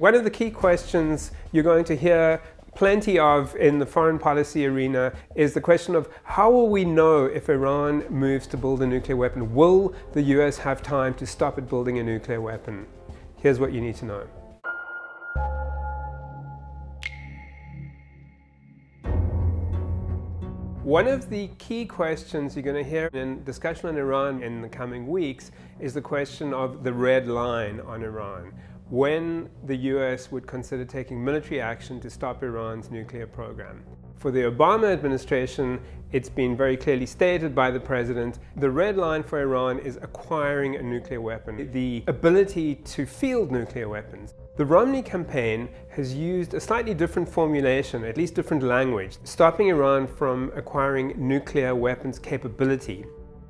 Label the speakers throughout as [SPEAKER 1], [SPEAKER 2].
[SPEAKER 1] One of the key questions you're going to hear plenty of in the foreign policy arena is the question of how will we know if Iran moves to build a nuclear weapon? Will the US have time to stop it building a nuclear weapon? Here's what you need to know. One of the key questions you're going to hear in discussion on Iran in the coming weeks is the question of the red line on Iran. When the US would consider taking military action to stop Iran's nuclear program. For the Obama administration, it's been very clearly stated by the president, the red line for Iran is acquiring a nuclear weapon, the ability to field nuclear weapons. The Romney campaign has used a slightly different formulation, at least different language, stopping Iran from acquiring nuclear weapons capability.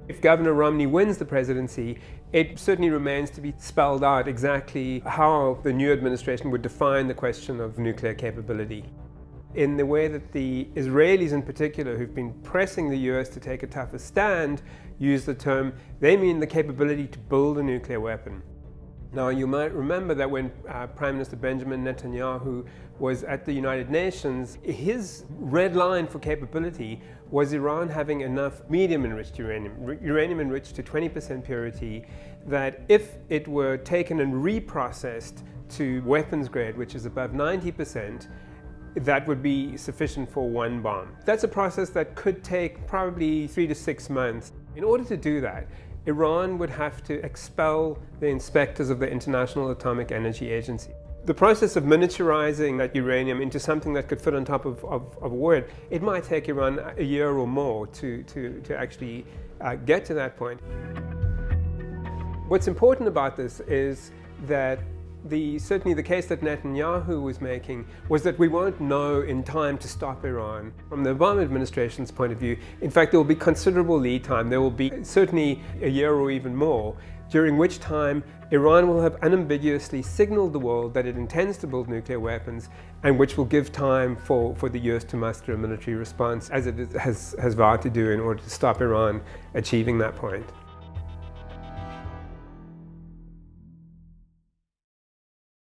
[SPEAKER 1] If Governor Romney wins the presidency, it certainly remains to be spelled out exactly how the new administration would define the question of nuclear capability. In the way that the Israelis in particular, who've been pressing the US to take a tougher stand, use the term, they mean the capability to build a nuclear weapon. Now, you might remember that when Prime Minister Benjamin Netanyahu was at the United Nations, his red line for capability was Iran having enough medium-enriched uranium enriched to 20% purity, that if it were taken and reprocessed to weapons grade, which is above 90%, that would be sufficient for one bomb. That's a process that could take probably 3 to 6 months. In order to do that, Iran would have to expel the inspectors of the International Atomic Energy Agency. The process of miniaturizing that uranium into something that could fit on top of a warhead, it might take Iran a year or more to actually get to that point. What's important about this is that certainly the case that Netanyahu was making was that we won't know in time to stop Iran. From the Obama administration's point of view, in fact, there will be considerable lead time. There will be certainly a year or even more, during which time Iran will have unambiguously signaled the world that it intends to build nuclear weapons, and which will give time for the US to muster a military response, as it has vowed to do in order to stop Iran achieving that point.